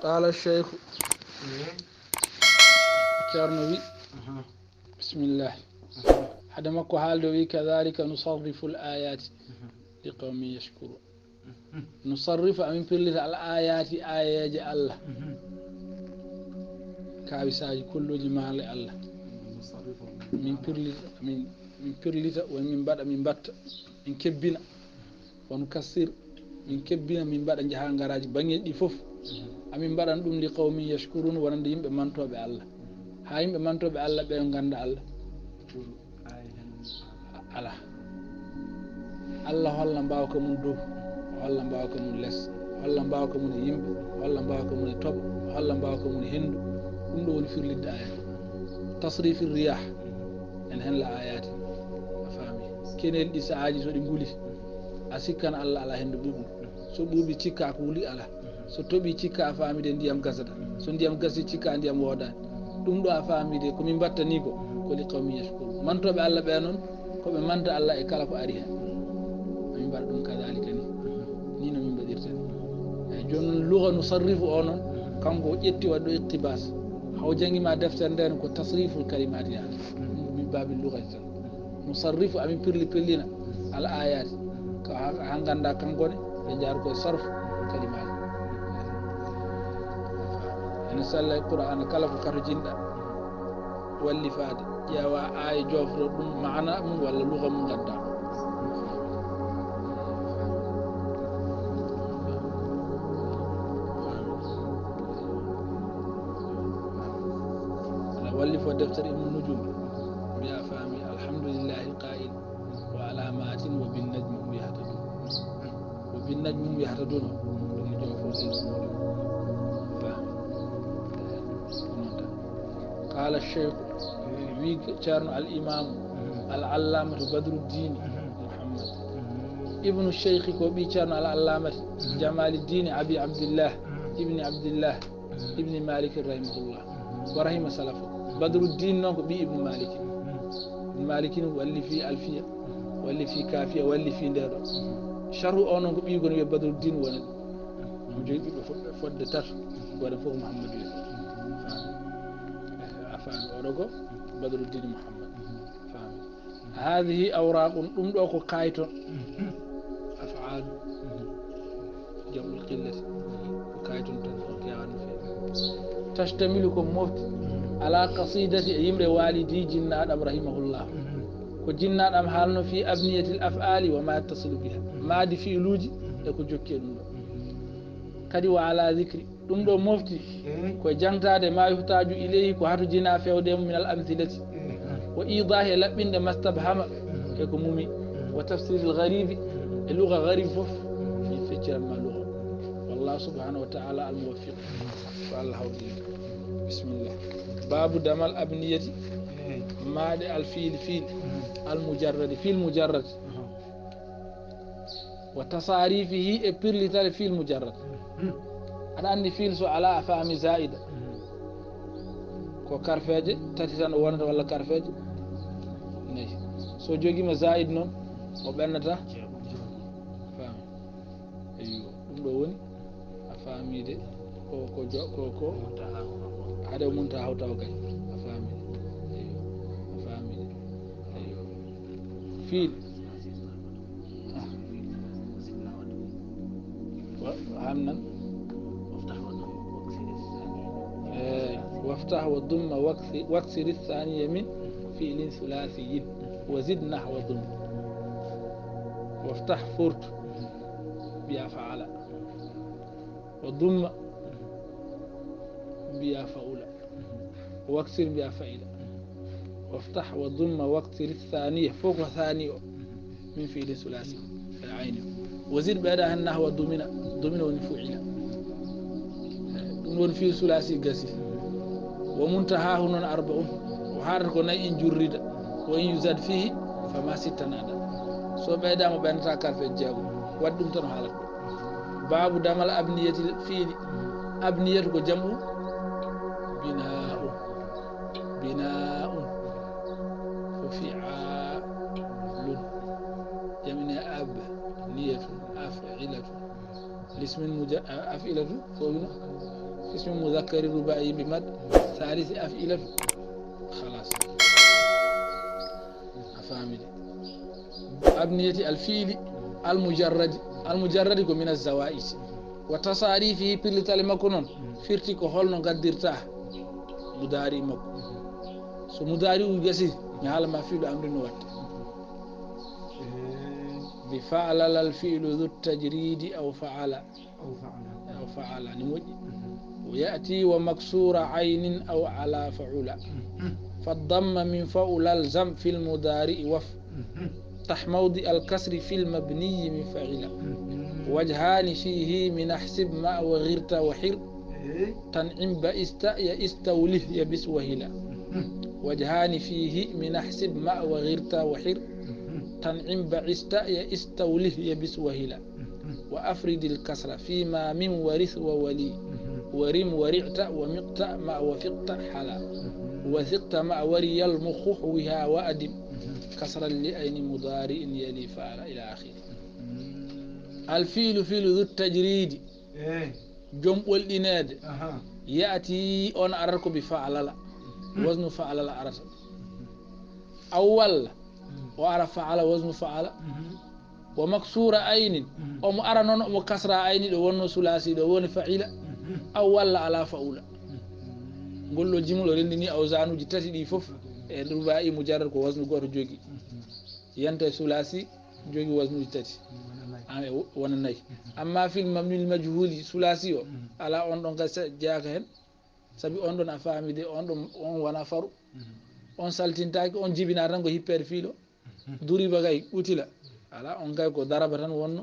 قال الشيخ كارنوي بسم الله حدمك حال كذلك نصرف الآيات لقوم يشكرون نصرف أمين بلت الآيات آيات الله كاوساج كل جمال الله من بلت ومن بعد من بات من كبنا ونكسر من كبنا من بعد جهان غراج بانجي دي فوف amin mbaɗan ɗum li qawmi yashkurun wonande yimɓe mantoɓe Allah ha yimɓe mantoɓe Allah ɓe ganda Allah ala Allah holla mbawka mum dow holla mbawka mum less holla mbawka mum e yimɓe holla mbawka mum e toɓo holla mbawka mum e hendu ɗum ɗo woni firlidde ayat tasrifi riyah en hen la ayati a faami kenel ɗi saaji so ɗi nguli a sikkan Allah ala hendu ɓuuɓnu so ɓuuɓi cikka ko wuli ala so toɓi cikka a faamide ndiyam gasata so ndiyam gasi cikka ndiyam woodani ɗum ɗo a faamide komin mbatta ni ko li qawmi yashkurun mantoɓe Allah ɓe noon koɓe manta Allah e kala ko ari hen min mbaɗa ɗum kadalika ni no min mbaɗirta eyyi joni noon luga nusarrifu o noon kanko ƴetti waɗɗo iqtibas haw jangima deftere nden ko tasriful kalimati yani min babi lugati tan nusarrifu amin pirlina al ayati ko ha ganda kankone ɓe jaaru koye sarf kalimati ene salla e qur'ana kala ko kato jinɗa wallifade ƴeewa aya jofro ɗum maana mum walla luga mum gadda wallifo deftere ibnu nujum mbiya faami alhamdulillahi alqa'il wa alamatin wa binnajmi hum yahtadun wa binnajmi hum yahtadun ɗum jofo قال الشيخ شارن الإمام العلامة بدر الدين محمد ابن الشيخ كوبي شارن العلامة جمال الدين أبي عبد الله ابن مالك رحمه الله ورحم سلفه بدر الدين نوك بي ابن مالك واللي في ألفية واللي في كافية واللي في ندر شرح أنه بي يقول بدر الدين ولد مجيب فد تر ورفوه محمد أورغو بدر الدين محمد فاهم هذه أوراق أمدوكو كايتون أفعال جمع القلة وكايتون تنفوكيان تشتملكم موت على قصيدة يمر والدي جنات أم رحمه الله وجنات أم حالنا في أبنية الأفعال وما يتصل بها ما دي في لوجي يكو جوكي كدي وعلى ذكر ɗum ɗo mofti ko jangtade ma yuhtaju ilayhi ko hatu jina fewdemo min al amthilati wa idahi laɓɓinde mastabhama e ko mumi wa tafsir al gharibi e lugha gharib fof fi fecciran ma lugha wallahu subhanahu wa ta'ala al muwaffiq fa allah hawdi bismillah babu damal abniyati maade al fil al mujarrad wa tasarifihi e pirlital fil mujarrad aɗa andi fil so ala a faami zaida ko karfeje tati tan o wonata walla karfeje nayi so jogima zaid noon o ɓennata faami eyyo ɗum ɗo woni a faamide ko haade o munta hawtaw kay a faamide eyyo a faamide eyyo fil hamnan وافتح والضم واكسر الثانية من فعل ثلاثي وزد نحو ضم وافتح فرت بيا فعل والضم بيا فعل واكسر بيا فعل وافتح والضم واكسر الثانية فوق ثانية من فعل ثلاثي العين وزد بعدها النحو ضمن ونفعل ضمن في ثلاثي قاسي ومنتهاه نون 40 وحارت كو ناي ان جوريد وان يزاد فيه فما ستنادا سو بيدام بنتا كارفه جاغو ودوم تن حالات باب دمل ابنيه الفيل ابنيه كو جمع بناء وفعال جمع اب نيه افعله الاسم أفعلة فوقنا اسم مذكر رباعي بمد ثالث أفعلة خلاص أفهمي أبنية الفيل المجرد من الزوائد وتصاريفه بلتال مكنون فرتي كو هولنو غاديرتا مداري مكو سو مداري وغسي نيالا ما فيل أمر نوات بفعل الفيل ذو التجريد أو فعل نموجي ويأتي ومكسور عين أو على فعل فالضم من فعل الزم في المضارع وفتح موضع الكسر في المبني من فعل وجهان فيه من احسب ما وغيرت وحر تنعم بئست يستوله يبس وهلا وجهان فيه من احسب ما وغيرت وحر تنعم بئست يستوله يبس وهلا وأفرد الكسر فيما من ورث وولي ورم ورعت ومقت ما وفقت حلا وثقت ما وري المخوح وها وأدم كسرا لأين مضارع يلي فعل إلى آخره الفيل فيل ذو التجريد جم والإناد يأتي أن أرك بفعل لا وزن فعل لا أرس أول وأعرف فعل وزن فعل ومكسور عين أو أرنون وكسر عين ونو ثلاثي ون فعيل أو ولا على فعول نقول له جمل رندني أو زانو جتاتي دي فوف رباعي مجرد وزن غور جوجي ينتهي ثلاثي جوجي وزن جتاتي ونناي أما في المبني المجهول ثلاثي على أن دون جاكهن sabi on don a faamide on wana faru on saltintaki on jibina tan ko hyper filo duriba kay utila ala on kay ko daraba tan wonno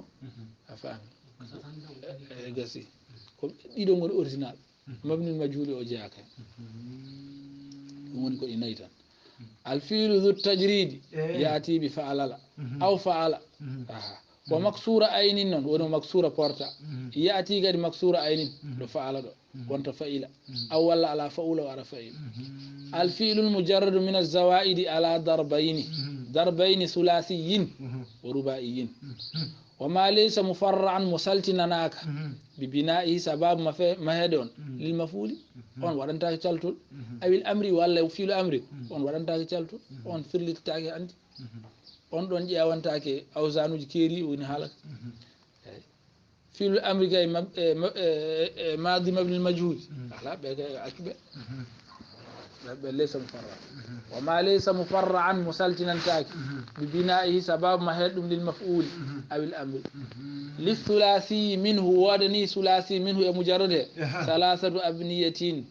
a faami gasi ko dido ngol original mabni majhuli o jaaka woni ko inayi tan al filu dhu tajrid yati bi fa'ala aw fa'ala wa maksura aynin non wono maksura porta yati gadi maksura aynin do fa'ala do wonta fa'ila aw walla ala fa'ula wa ala fa'ila al fi'lu al mujarrad min az zawaid ala darbayn thulathiyin wa rubaiyin wa ma laysa mufarra'an musaltinanaka bi bina'ihi sabab ma hedon lil maf'uli on wadanta caltul awil amri walla fi'lu amri on wadanta caltul on firlitake andi on don ƴewantake awsanuji keeri woni halaka fi'lu amri gay madi mabni majhul ala be akbe ليس مفرعا وما ليس مفرعا مسلتنا تاك ببنائه سبب ما هدم للمفعول أو الأمر للثلاثي منه ودني ثلاثي منه مجرد ثلاثة أبنية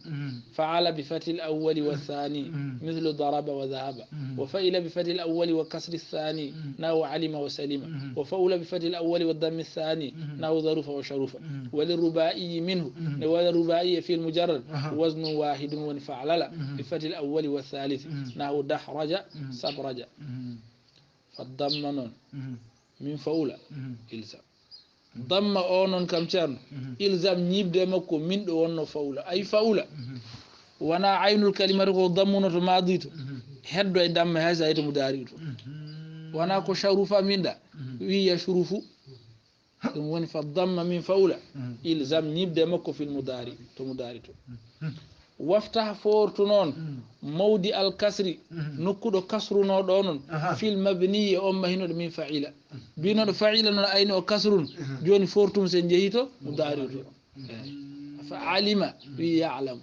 فعل بفتح الأول والثاني مثل ضرب وذهب وفعل بفتح الأول وكسر الثاني نحو علم وسلم وفعل بفتح الأول والضم الثاني نحو ظرف وشرف وللرباعي منه والرباعي في المجرد وزن واحد وانفعل بفتح الأول والثالث نحو دحرج سبرج فالضم من فعل إلزام ضم أونون كم ترن إلزام نيبد مكو من دون فعل أي فعل وانا عين الكلمة كو ضمونة ماضيت هدو أي دم هذا أي مداريت وانا كو شروفا من دا وي شروف ون فالضم من فعل إلزام نيبد مكو في المداري تمداريت وافتح فورتنون مودي الكسر نكدو كسرنو دونون في المبني أم هنا من فعيلة بينو فعيلة نو أين كسرون جوني فورتون سنجهيتو مداريتو فعلم يعلم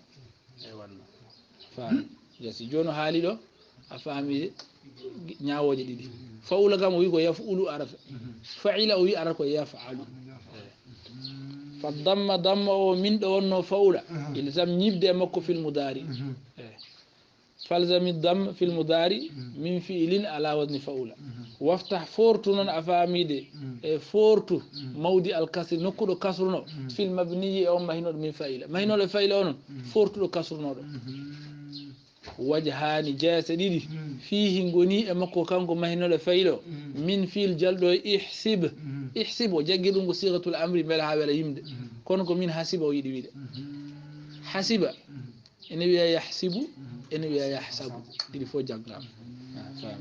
فاهم يسي جونو حالي دو أفهمي نياوجي دي فاولا كام ويكو يفعلو عرف فعيلة وي عرف يفعلو فالضم ضم من دون فاولا يلزم نبدا مكو في المضارع فالزم الضم في المضارع من فعل على وزن فاولا وافتح فورتون افاميدي فورتو موضع الكسر نكدو كسرنو في المبني او مهنود من فاعل مهنود فاعل اون فورتو كسرنو وجهان جاس ديدي فيه غني مكو كانغو مهنود فاعل من فيل جلدو احسب وجغدو صيغه الامر بلا ولا يمد كونكو من حسب ويدي ويد حسب ان يحسب ان يحسب دي فو جاغرام فاهم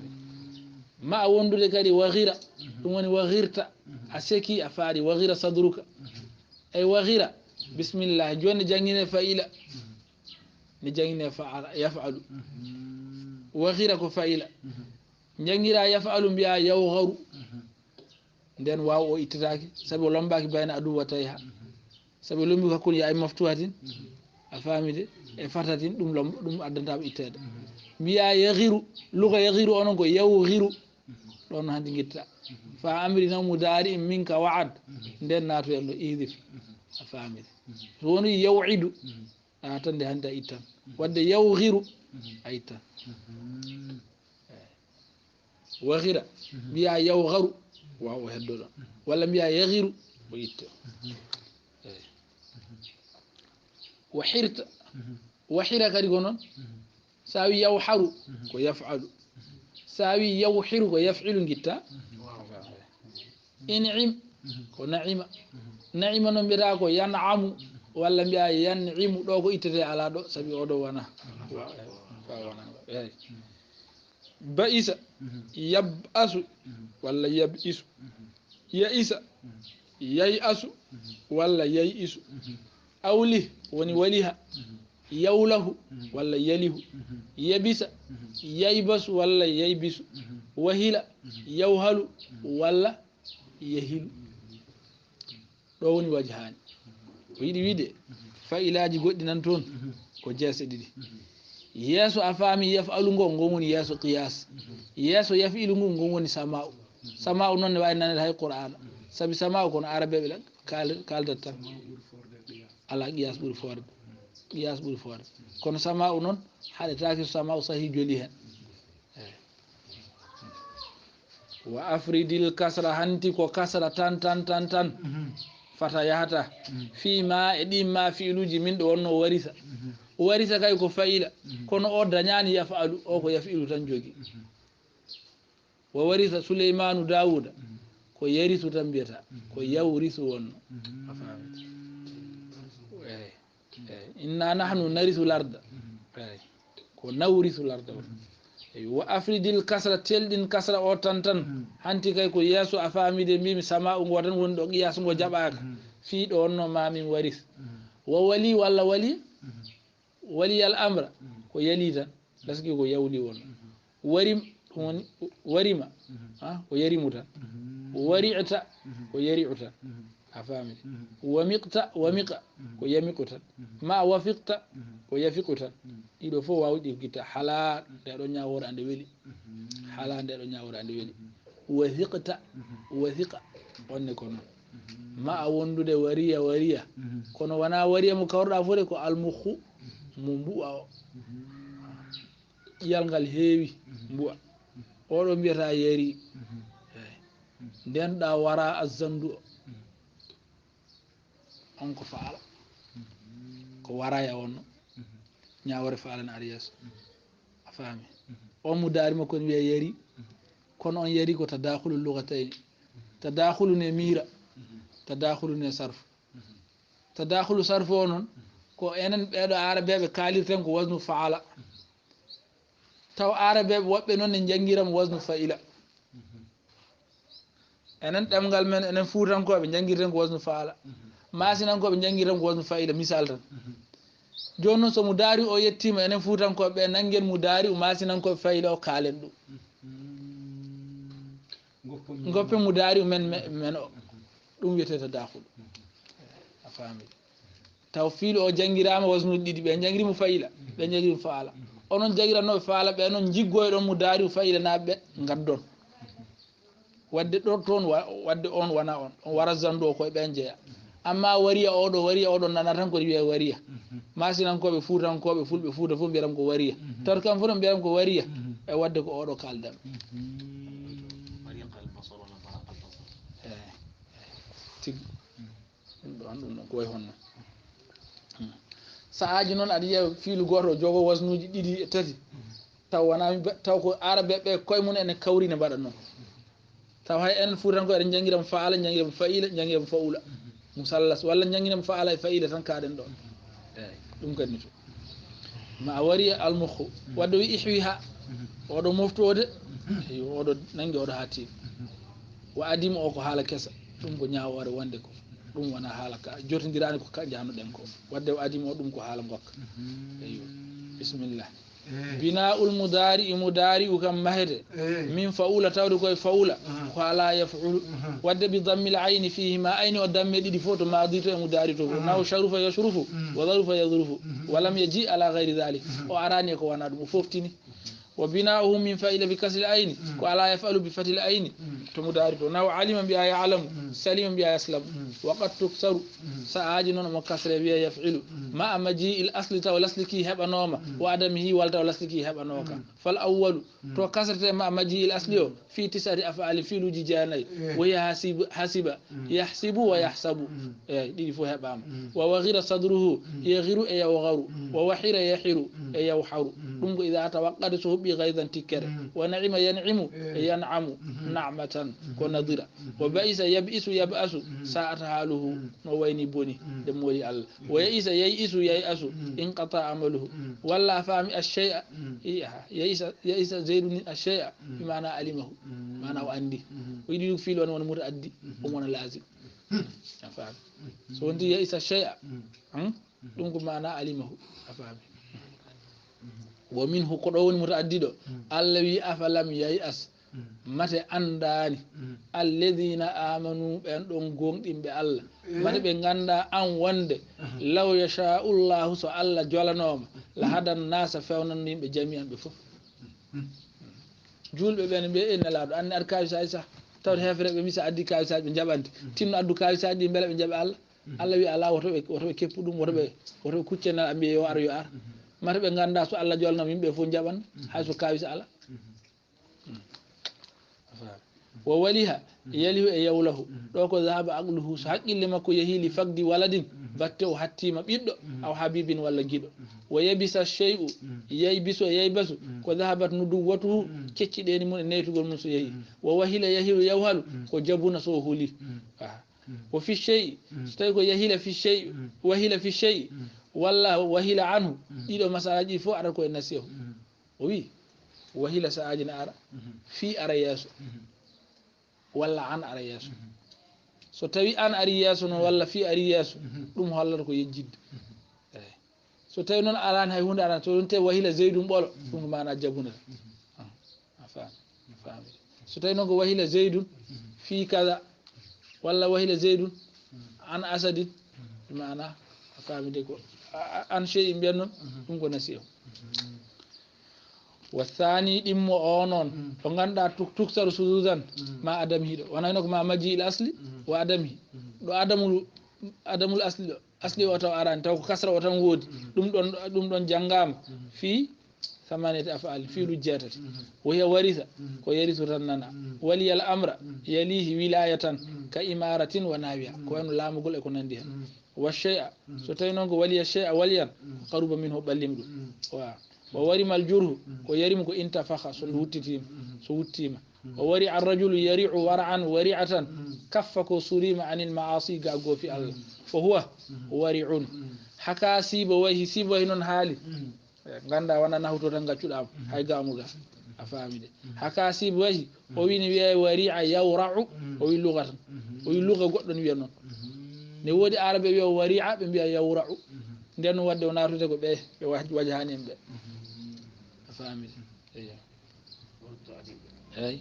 ما وندو كادي وغيره دون وغيرتا اسكي افادي وغيره صدرك اي وغيره bismillah joni jangine fa'ila ni jangine fa'ala yaf'alu wa ghira ko fa'ila jangira yaf'alu biya yawgharu nden waaw o ittataake sabi o lombaaki bayna adu wa tayha sabi lombi ko hakkunde ay maftuhatin a faamide e fatatin ɗum addantama itteede mbiya yaghiru luga yaghiru onon ko yawghiru ɗon hannde gitta fa amri naw mudari minka wa'ad nden naatu en ɗo idif a faamide so woni yaw'idu a tande hannde a ittan wadde yawghiru a ittan waghira mbiya yawgharu waaw o heddo ɗon walla mbiya yaghiru o itte wa hira kadi ko noon sa wi yawharu ko yaf'alu sa wi yawhiru ko yaf'ilu gitta in'im ko na'ima na'ima noon mbiyata ko yan'amu walla mbiya yan'imu ɗo ko ittete ala ɗo sabi oɗo wona fa wona eyi ba'isa yab'asu walla yab'isu ya'isa yay'asu walla yay'isu awli woni waliha yawlahu walla yalihu yabisa yaybasu walla yaybisu wahila yawhalu walla yahilu ɗo woni wajhani ko yiɗi wiide fa'ilaji goɗɗi nan toon ko jeese ɗiɗi yeeso a faami yaf'alu ngo ngon woni yeeso qiyas yeeso yaf'ilu ngu ngon woni sama'u sama'u noon ne wawi nanede hay qur'ana sabi sama'u kono arabeɓe kaldat tan ala qiyas ɓuri forde kono sama'u noon haɗetake so sama'u sahi joli hen wa afridil kasra hanti ko kasra tan fata yahata fi ma e ɗi ma fi'iluji min ɗo wonno warisa kay ko fa'ila kono o dañani yaf'alu o ko yaf'ilu tan jogi wa warisa suleymanu dawuda ko yarisu tan mbiyata ko yawrisu wonno a faami inna nahnu narisu larda ko nawrisu larda wonno wa afridil kasra telɗin kasra o tan hanti kay ko yeeso a faamide mbimi sama'u ngo tan woni ɗo qiyas ngo jaɓaka fii ɗo wonno mamin waris wa wali walla waliyal amra ko yali tan gaski ko yawli wonno warim woni warima ko yarimu tan wari'ta ko yari'u tan a faamide wamiqta wamiqa ko yamiqu tan ma wafiqta ko yafiqu tan ɗiɗo fof wawi ɗi gitta hala ndeɗo ñawore ande weeli hala ndeɗo ñawore ande weeli wathiqta wathiqa onne ko noon ma a wondude wariya kono wona wariya mo kawruɗa fo de ko almukhu mo mbu'a o ƴiyal ngal heewi mbu'a oɗo mbiyata yari nden ɗa wara azzandu o on ko faala ko waraya onno ñawore faala ne ari yeeso a faami on mo daari makko ne wiya yari kono on yari ko tadakhulu lugatayni tadakhulu ne miira tadakhulu ne sarfu tadakhulu sarfu o noon ko enen ɓeɗo arabeɓe kaalirten ko wasnu faala taw arabeɓe woɓɓe noon ne jangguiramo wasnu fa'ila enen ɗemgal men enen fuutankoɓe jangguirten ko wasnu faala masinankoɓe jangguirten ko wasnu fa'ila misal tan joni noon somo daari o yettima enen fuutankoɓe ɓe nanguen mo daari o masinankoɓe fa'ila o kaalen ɗum goppe mo daari men o ɗum wiyete tadakhulu a faami taw fiilu o jangguirama wasnuji ɗiɗi ɓe jangguirimo fa'ila ɓe jangguirimo faala onon jangguirannoɓe faala ɓe noon jiggoyɗon mo daari fa'ila naɓe ɓe gaddon wadde ɗo toon wadde on wona on wara zandu o koye ɓen jeeya amma wariya oɗo nana tan koɗe wiye wariya masinankoɓe fuutankoɓe fulɓe fuuta fof mbiyatam ko wariya taw kam fof no mbiyatam ko wariya e wadde ko oɗo kaldam tigui ɗum ɗon ko way honno sahaji noon aɗa yiya fiilu goto jogo wasnuji ɗiɗi e tati taw wona taw ko arabeɓe koye mum ene kawri ne mbaɗa noon taw hay enen fuutanko eɗen jangguiramo faala jangguiramo fa'ila jangguiramo fa'ula musallas walla jangguinamo faala e fa'ila tan kaɗen ɗon eyi ɗum kadi to ma wari almukhu wadde wi ihwiha oɗo moftode oɗo nangue oɗo hattima wa adima o ko haala kesa ɗum ko ñawore wonde ko ɗum wona haala ka jotodirani ko ka januɗen ko wadde o adimo ɗum ko haala gokka eyo bisimillah bina'ul mudari kam mahede min faula tawde koye faula ko ala yaf'ulu wadde bi dammil ayni fihi ma ayni o damme ɗiɗi fof to madi to e mudari to naw sharufa yashrufu wa dharufa yadhrufu walam yaji ala ghayri dhalik o arani ko wana ɗum o foftini wa bina'uhu min fa'ila bi kasri ayni ko ala yaf'alu bi fatil ayni to mudari to naw alima bi ya'lamu salima bi yaslamu wa qad tuksaru sa'aji non mo kasre bi yaf'ilu ma amaji il asli taw lasliki hebanoma wa adamihi wal taw lasliki hebanoka fal awwalu to kasrete ma amaji il asli o fi tisati af'ali filuji janay wa hasiba yahsibu wa yahsabu didi fo hebama wa waghira sadruhu yaghiru e yawgharu wa wahira yahiru e yawharu dum ko idha tawaqqada so hubbi ghaidan tikkere wa na'ima yan'imu e yan'amu na'matan ko nadira wa ba'isa yab'isu yab'asu sa'ata haluhu no wayni boni de moli Allah wa ya'isa yaisu yai'asu in qata amaluhu walla fami ash-shay'a ya'isa zaidun ash-shay'a bima'na alimahu mana wa andi o yidi fil won mutaaddi o mona lazim afami so wonti ya'isa ash-shay'a dum ko mana alimahu afami wa minhu ko do woni mutaaddi do Allah wi afalam yai'as mate andani alladhina amanu ben don gongdimbe Allah mate be ganda an wonde law yasha'ullahu so Allah jolanoma la hadan nasa fewnan nimbe jami'an be fof julbe ben be en laado an ar kawisa isa taw hefre be misa addi kawisa be jabante tinno addu kawisa di bele be jabe Allah Allah wi ala woto be keppudum woto be kuccena ambe yo ar mate be ganda so Allah jolnama yimbe fof jaban hay so kawisa ala wa waliha yalihu e yawlahu do ko zahaba aqluhu so haqqille makko yahili fagdi waladin batte o hattima biddo aw habibin walla gido wa yabisa shay'u yaybisu yaybasu ko zahabat nuduwatu keccideni mun neytugol mun so yahi wa wahila yahilu yawhalu ko jabuna so huli wa fi shay tay ko yahila fi shay wahila fi shay walla wahila anhu dido masalaji fo ara ko nasihu o wi wahila sa'ajina ara fi ara yasu walla an ara yeeso so tawi an ari yeeso noon walla fi ari yeeso ɗum hollata ko yejjidde eyi so tawi noon arani hay hunde arani so ɗum tawi wahila zeydum ɓolo ɗum ko mana jabunata a faami so tawi noon ko wahila zeydun fi kaza walla wahila zeydun an asadin mana a faamide ko an chey mbiyan noon ɗum ko nasihu والثاني دم اونون تو غاندا تكسر سوزان ما ادم هيدو وانا نكو ما ماجي الاصلي وادمي دو ادم الاصلي اصلي واتو اران تو كسر واتان وودي دوم دون جانغام في ثمانيه افعال في لجاتات وهي ورثه كو يرث تننا ولي الامر يليه ولايه كاماره وناويه كو ان لامغول اكو ناندي والشيء سو تاي نونغو ولي الشيء وليا قرب منه بلمدو wa wari mal jurhu ko yarimo ko intafakha so wuttitima so wuttima wa wari ar-rajulu yari'u war'an wari'atan kaffa ko surima anil ma'asi ga go fi Allah fa huwa wari'un haka siba wa hisiba non hali ganda wana nahto tan gaccudam hay gamuga a famide haka siba wa o wini wi'a wari'a yawra'u o wi lugatan o wi lugha goddon wi'a non ne wodi arabe wi'a wari'a be bi'a yawra'u den wadde o natude ko be wajhani en be فاهمين اي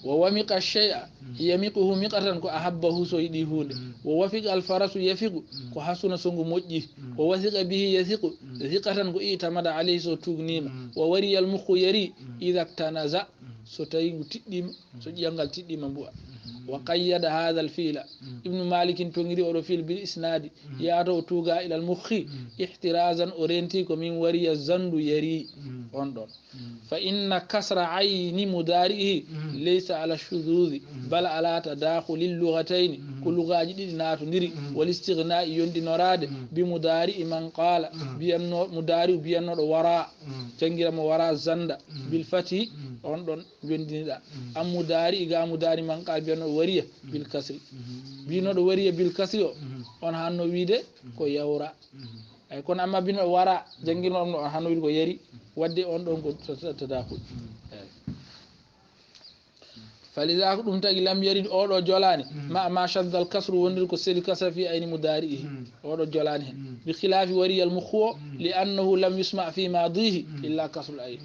وومق الشيء يمقه مقتا كو احبه سو يدي هوند ووفق الفرس يفق كو حسن سونغو موجي ووثق به يثق ثقتا كو ايتمد عليه سو توغنيما ووري المخ يري اذا اكتنز سو تاي تيديم سو جانغال تيديم بو وقيد هذا الفيل ابن مالك تونغري اورو فيل بالاسناد ياتو توغا الى المخ احترازا اورينتي كو من وري الزند يري اون فان كسر عين مضارئه ليس على الشذوذ بل على تداخل اللغتين كل لغاجي دي ناتو نديري والاستغناء يوندي نوراد بمضارئ من قال بان مضارئ بان وراء تنغيرم وراء زند بالفتح اون دون يونديدا ام مضارئ غا مضارئ من قال بان wariya bil kasri binodo wariya bil kasri on hanno wiide ko yawra ay kono amma bino wara jangino on hanno wiide ko yari wadde on don ko tadakul فلذا دum tagi lam yarid oɗo jolani ma shadda al kasru wondir ko seli kasra fi ayni mudari'ihi oɗo jolani hen bi khilafi wari al mukhu li annahu lam yusma fi madihi illa kasru al ayn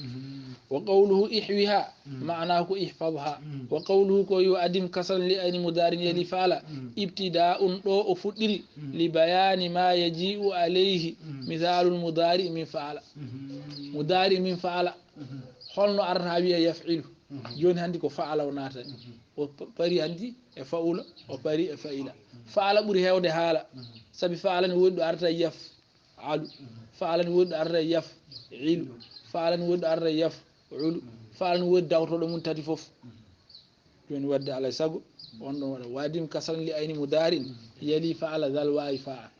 وقوله إحوها معناه إحفظها وقوله كو يؤدم كسر لأين مدار يلي فعل ابتداء أو فدل لبيان ما يجيء عليه مثال المضارع من فعل مضارع من فعل خلنا أرهابية يفعل جون هندي كو فعل وناتا وبري هندي فعل وبري فعل فعل بري هودي حالا سبي فعل نود أرتا يفعل فعل نود أرتا يفعل فعل نود أرتا يفعل فعل ود دawto do mun tati fof joni wadde alay sago on don wada wadim kasan li ayni mudarin yali fa'ala zal wa'i fa'a